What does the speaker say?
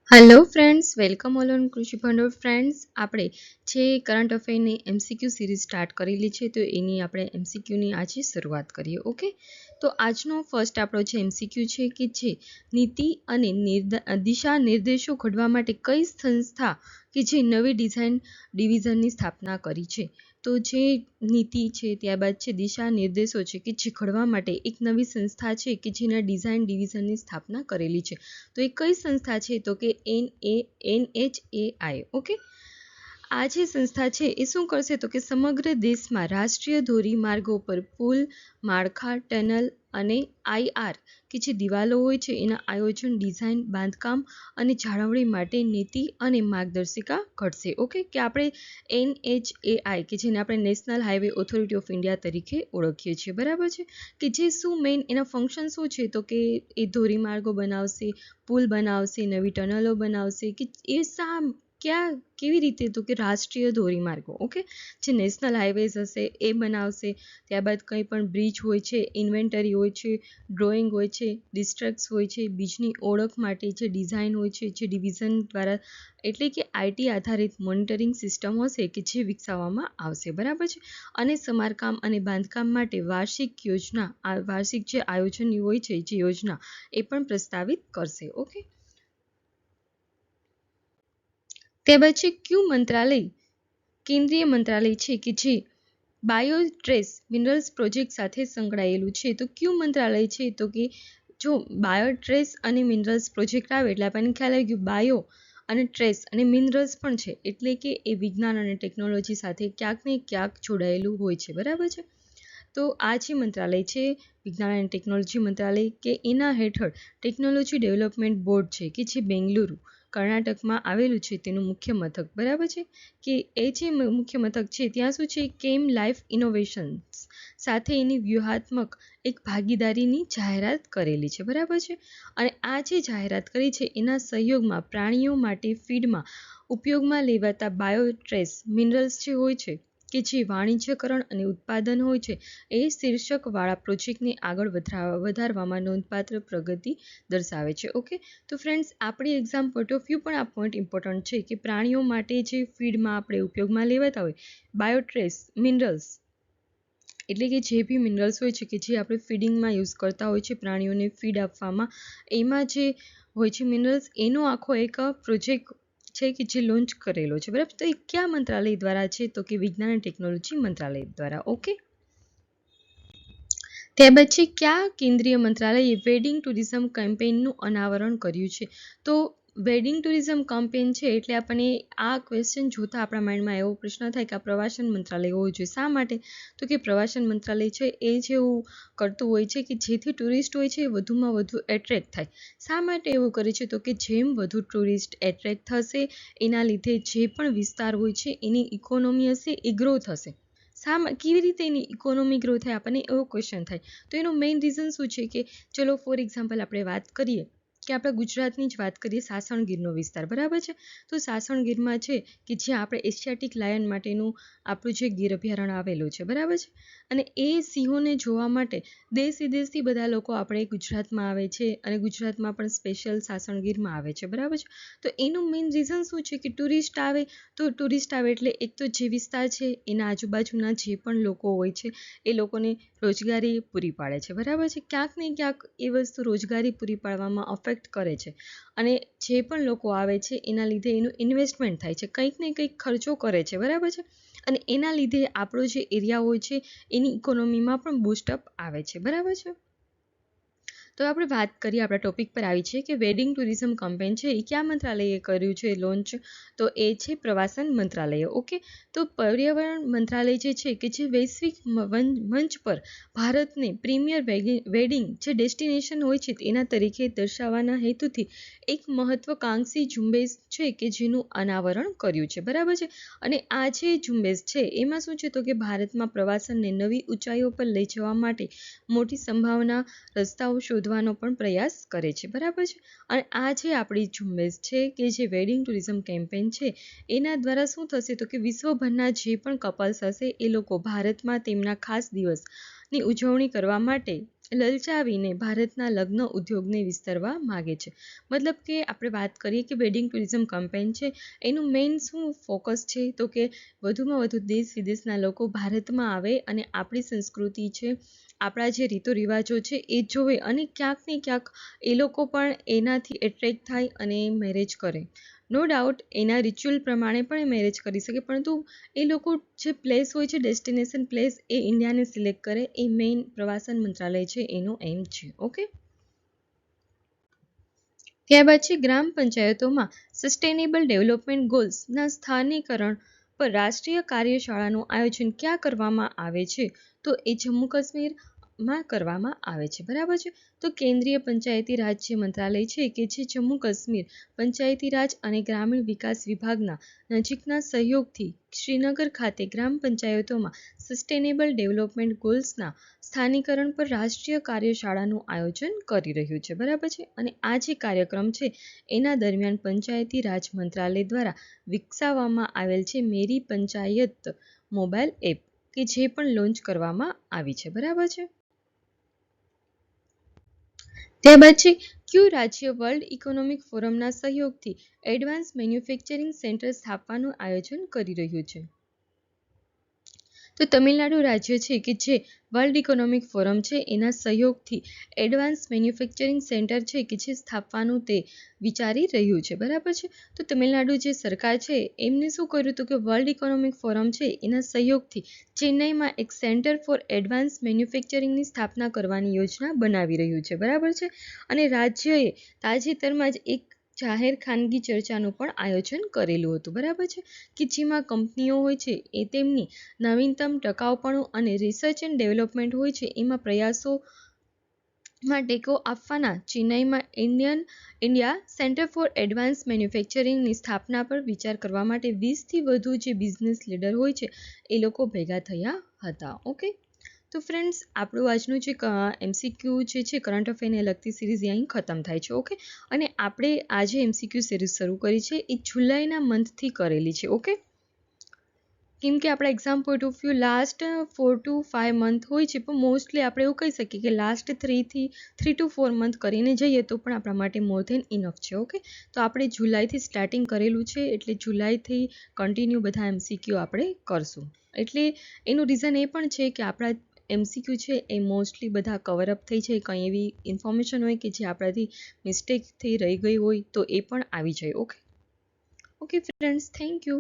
Hello friends, welcome all on કૃષિ ભંડોળ friends. આપણે જે કરંટ અફેરની એમસીક્યુ સિરીઝ સ્ટાર્ટ કરેલી છે તો એની આપણે એમસીક્યુની આજે શરૂઆત કરીએ. ઓકે, તો આજનો ફર્સ્ટ આપણો જે એમસીક્યુ છે કે જે નીતિ અને દિશા નિર્દેશો ઘડવા માટે કઈ સંસ્થા કે જે નવી ડિઝાઇન ડિવિઝનની સ્થાપના કરી છે. તો જે નીતિ છે, ત્યારબાદ છે દિશા નિર્દેશો છે કે જે ઘડવા માટે એક નવી સંસ્થા છે કે જેના ડિઝાઇન ડિવિઝનની સ્થાપના કરેલી છે. તો એ કઈ સંસ્થા છે? તો કે NHAI. ઓકે, આ જે સંસ્થા છે એ શું કરશે? તો કે સમગ્ર દેશમાં રાષ્ટ્રીય ધોરીમાર્ગો પર પુલ, માળખા, ટનલ અને IR કે જે દિવાલો હોય છે એના આયોજન, ડિઝાઇન, બાંધકામ અને જાળવણી માટે નીતિ અને માર્ગદર્શિકા ઘડશે. ઓકે, કે આપણે NHAI કે જેને આપણે national highway authority of India તરીકે ઓળખીએ છીએ, બરાબર છે, કે જે શું મેઇન એના ફંક્શન શું છે? તો કે એ ધોરીમાર્ગો બનાવશે, પુલ બનાવશે, નવી ટનલો બનાવશે, કે એ કેવી રીતે? તો કે રાષ્ટ્રીય ધોરીમાર્ગો, ઓકે, જે નેશનલ હાઈવેઝ હશે એ બનાવશે. ત્યારબાદ કંઈ પણ બ્રિજ હોય છે, ઇન્વેન્ટરી હોય છે, ડ્રોઈંગ હોય છે, ડિસ્ટ્રક્ટ્સ હોય છે, બીજની ઓળખ માટે જે ડિઝાઇન હોય છે, જે ડિવિઝન દ્વારા એટલે કે IT આધારિત મોનિટરિંગ સિસ્ટમ હશે કે જે વિકસાવવામાં આવશે, બરાબર છે. અને સમારકામ અને બાંધકામ માટે વાર્ષિક જે આયોજન હોય છે, જે યોજના એ પણ પ્રસ્તાવિત કરશે. ઓકે, ત્યારબાદ છે ક્યુ મંત્રાલય, કેન્દ્રીય મંત્રાલય છે કે જે બાયોટ્રેસ મિનરલ્સ પ્રોજેક્ટ સાથે સંકળાયેલું છે. તો ક્યુ મંત્રાલય છે? તો કે જો બાયોટ્રેસ અને મિનરલ્સ પ્રોજેક્ટ આવે એટલે આપણને ખ્યાલ આવી ગયું, બાયો અને ટ્રેસ અને મિનરલ્સ પણ છે, એટલે કે એ વિજ્ઞાન અને ટેકનોલોજી સાથે ક્યાંક ને ક્યાંક જોડાયેલું હોય છે, બરાબર છે. તો આ જે મંત્રાલય છે, વિજ્ઞાન અને ટેકનોલોજી મંત્રાલય, કે એના હેઠળ ટેકનોલોજી ડેવલપમેન્ટ બોર્ડ છે કે જે બેંગલુરુ કર્ણાટકમાં આવેલું છે, તેનું મુખ્ય મથક, બરાબર છે, કે એ જે મુખ્ય મથક છે ત્યાં શું છે? કેમ લાઈફ ઇનોવેશન્સ સાથે એની વ્યૂહાત્મક એક ભાગીદારીની જાહેરાત કરેલી છે, બરાબર છે. અને આ જે જાહેરાત કરી છે એના સહયોગમાં પ્રાણીઓ માટે ફીડમાં ઉપયોગમાં લેવાતા બાયોટ્રેસ મિનરલ્સ જે હોય છે કે જે વાણિજ્યકરણ અને ઉત્પાદન હોય છે એ શીર્ષકવાળા પ્રોજેક્ટને આગળ વધારવામાં નોંધપાત્ર પ્રગતિ દર્શાવે છે. ઓકે, તો ફ્રેન્ડ્સ, આપણી એક્ઝામ પોઈન્ટ ઓફ વ્યૂ પણ આ પોઈન્ટ ઇમ્પોર્ટન્ટ છે કે પ્રાણીઓ માટે જે ફીડમાં આપણે ઉપયોગમાં લેવાતા હોય બાયોટ્રેસ મિનરલ્સ, એટલે કે જે બી મિનરલ્સ હોય છે કે જે આપણે ફીડિંગમાં યુઝ કરતા હોય છે, પ્રાણીઓને ફીડ આપવામાં, એમાં જે હોય છે મિનરલ્સ, એનો આખો એક પ્રોજેક્ટ છે કે જે લોન્ચ કરેલો છે, બરાબર. તો એ કયા મંત્રાલય દ્વારા છે? તો કે વિજ્ઞાન અને ટેકનોલોજી મંત્રાલય દ્વારા. ઓકે, ત્યારબાદ છે કયા કેન્દ્રીય મંત્રાલયે વેડિંગ ટુરિઝમ કેમ્પેઇનનું અનાવરણ કર્યું છે? તો વેડિંગ ટુરિઝમ કેમ્પેઇન છે એટલે આપણને આ ક્વેશ્ચન જોતા આપણા માઇન્ડમાં એવો પ્રશ્ન થાય કે આ પ્રવાસન મંત્રાલય હોવું જોઈએ. શા માટે? તો કે પ્રવાસન મંત્રાલય છે એ જેવું કરતું હોય છે કે જેથી ટુરિસ્ટ હોય છે એ વધુમાં વધુ એટ્રેક્ટ થાય. શા માટે એવું કરે છે? તો કે જેમ વધુ ટુરિસ્ટ એટ્રેક્ટ થશે એના લીધે જે પણ વિસ્તાર હોય છે એની ઇકોનોમી હશે એ ગ્રો થશે. કેવી રીતે એની ઇકોનોમી ગ્રો થાય? આપણને એવો ક્વેશ્ચન થાય. તો એનું મેઇન રીઝન શું છે? કે ચલો ફોર એક્ઝામ્પલ આપણે વાત કરીએ કે આપણા ગુજરાતની જ વાત કરીએ, સાસણગીરનો વિસ્તાર, બરાબર છે. તો સાસણગીરમાં છે કે જ્યાં આપણે એશિયાટિક લાયન માટેનું આપણું જે ગીર અભયારણ્ય આવેલું છે, બરાબર છે. અને એ સિંહોને જોવા માટે દેશ વિદેશથી બધા લોકો આપણે ગુજરાતમાં આવે છે અને ગુજરાતમાં પણ સ્પેશિયલ સાસણગીરમાં આવે છે, બરાબર છે. તો એનું મેઇન રીઝન શું છે? કે ટુરિસ્ટ આવે, તો ટુરિસ્ટ આવે એટલે એક તો જે વિસ્તાર છે એના આજુબાજુના જે પણ લોકો હોય છે એ લોકોને રોજગારી પૂરી પાડે છે, બરાબર છે. ક્યાંક ને ક્યાંક એ વસ્તુ રોજગારી પૂરી પાડવામાં અફેક્ટ કરે છે અને જે પણ લોકો આવે છે એના લીધે એનું ઇન્વેસ્ટમેન્ટ થાય છે, કંઈક ને કંઈક ખર્ચો કરે છે, બરાબર છે. અને એના લીધે આપણો જે એરિયા હોય છે એની ઇકોનોમીમાં પણ બૂસ્ટઅપ આવે છે, બરાબર છે. તો આપણે વાત કરીએ, આપણા ટોપિક પર આવી છે કે વેડિંગ ટુરિઝમ કેમ્પેઇન છે એ કયા મંત્રાલયે કર્યું છે લોન્ચ? તો એ છે પ્રવાસન મંત્રાલય. ઓકે, તો પર્યાવરણ મંત્રાલય જે છે કે જે વૈશ્વિક મંચ પર ભારતને પ્રીમિયર વેડિંગ જે ડેસ્ટિનેશન હોય છે એના તરીકે દર્શાવવાના હેતુથી એક મહત્વકાંક્ષી ઝુંબેશ છે કે જેનું અનાવરણ કર્યું છે, બરાબર છે. અને આ જે ઝુંબેશ છે એમાં શું છે? તો કે ભારતમાં પ્રવાસનને નવી ઊંચાઈઓ પર લઈ જવા માટે મોટી સંભાવના રસ્તાઓ શોધવાનો પણ પ્રયાસ કરે છે, બરાબર છે. અને આ જે આપણી ઝુંબેશ છે કે જે વેડિંગ ટુરિઝમ કેમ્પેઇન છે એના દ્વારા શું થશે? તો કે વિશ્વભરના જે પણ કપલ્સ હશે એ લોકો ભારતમાં તેમના ખાસ દિવસની ઉજવણી કરવા માટે લલચાવીને ભારતના લગ્ન ઉદ્યોગને વિસ્તરવા માગે છે. મતલબ કે આપણે વાત કરીએ કે વેડિંગ ટુરિઝમ કેમ્પેઇન છે એનું મેઇન શું ફોકસ છે તો કે વધુમાં વધુ દેશ વિદેશના લોકો ભારતમાં આવે અને આપણી સંસ્કૃતિ છે, આપણા જે રીતો રિવાજો છે એ જોવે અને ક્યાંક ને ક્યાંક એ લોકો પણ એનાથી એટ્રેક્ટ થાય અને મેરેજ કરે. નો ડાઉટ એના રિચ્યુઅલ પ્રમાણે પણ મેરેજ કરી શકે, પરંતુ એ લોકો જે પ્લેસ હોય છે ડેસ્ટિનેશન પ્લેસ એ ઇન્ડિયાને સિલેક્ટ કરે એ મેઇન પ્રવાસન મંત્રાલય છે એનો એમ છે. ઓકે, ત્યારબાદ છે ગ્રામ પંચાયતોમાં સસ્ટેનેબલ ડેવલપમેન્ટ ગોલ્સના સ્થાનીકરણ પર રાષ્ટ્રીય કાર્યશાળાનું આયોજન ક્યાં કરવામાં આવે છે તો એ જમ્મુ કાશ્મીરમાં કરવામાં આવે છે. બરાબર છે. તો કેન્દ્રીય પંચાયતી રાજ જે મંત્રાલય છે કે જે જમ્મુ કાશ્મીર પંચાયતી રાજ અને ગ્રામીણ વિકાસ વિભાગના નજીકના સહયોગથી શ્રીનગર ખાતે ગ્રામ પંચાયતોમાં સસ્ટેનેબલ ડેવલપમેન્ટ ગોલ્સના સ્થાનીકરણ પર રાષ્ટ્રીય કાર્યશાળાનું આયોજન કરી રહ્યું છે. બરાબર છે. અને આ જે કાર્યક્રમ છે એના દરમિયાન પંચાયતી રાજ મંત્રાલય દ્વારા વિકસાવવામાં આવેલ છે મેરી પંચાયત મોબાઈલ એપ કે જે પણ લોન્ચ કરવામાં આવી છે. બરાબર છે. ત્યારબાદ છે કયું રાજ્ય વર્લ્ડ ઇકોનોમિક ફોરમના સહયોગથી એડવાન્સ મેન્યુફેક્ચરિંગ સેન્ટર સ્થાપવાનું આયોજન કરી રહ્યું છે? તો તમિલનાડુ રાજ્ય છે કે જે વર્લ્ડ ઇકોનોમિક ફોરમ છે એના સહયોગથી એડવાન્સ મેન્યુફેક્ચરિંગ સેન્ટર છે કે જે સ્થાપવાનું તે વિચારી રહ્યું છે. બરાબર છે. તો તમિલનાડુ જે સરકાર છે એમને શું કર્યું હતું કે વર્લ્ડ ઇકોનોમિક ફોરમ છે એના સહયોગથી ચેન્નઈમાં એક સેન્ટર ફોર એડવાન્સ મેન્યુફેક્ચરિંગની સ્થાપના કરવાની યોજના બનાવી રહ્યું છે. બરાબર છે. અને રાજ્યએ તાજેતરમાં જ એક જાહેર ખાનગી ચર્ચાનું પણ આયોજન કરેલું હતું. બરાબર છે. કે જેમાં કંપનીઓ હોય છે એ તેમની નવીનતમ ટકાઉપણું અને રિસર્ચ એન્ડ ડેવલપમેન્ટ હોય છે એમાં પ્રયાસોમાં ટેકો આપવાના ચેન્નઈમાં ઇન્ડિયા સેન્ટર ફોર એડવાન્સ મેન્યુફેક્ચરિંગની સ્થાપના પર વિચાર કરવા માટે 20થી વધુ જે બિઝનેસ લીડર હોય છે એ લોકો ભેગા થયા હતા. ઓકે, તો ફ્રેન્ડ્સ આપણું આજનું જે MCQ જે છે કરંટ અફેરને લગતી સિરીઝ અહીં ખતમ થાય છે. ઓકે, અને આપણે આજે MCQ સિરીઝ શરૂ કરી છે એ જુલાઈના મંથથી કરેલી છે. ઓકે, કેમ કે આપણા exam point of view last 4 to 5 month હોય છે, પણ મોસ્ટલી આપણે એવું કહી શકીએ કે લાસ્ટ 3 to 4 મંથ કરીને જઈએ તો પણ આપણા માટે મોર ધેન ઇનફ છે. ઓકે, તો આપણે જુલાઈથી સ્ટાર્ટિંગ કરેલું છે એટલે જુલાઈથી કન્ટિન્યુ બધા MCQ આપણે કરશું. એટલે એનું રીઝન એ પણ છે કે આપણા MCQ છે એ મોસ્ટલી બધા કવરઅપ થઈ જાય, કંઈ એવી ઇન્ફોર્મેશન હોય કે જે આપણાથી મિસ્ટેકથી રહી ગઈ હોય તો એ પણ આવી જાય. Okay friends, thank you.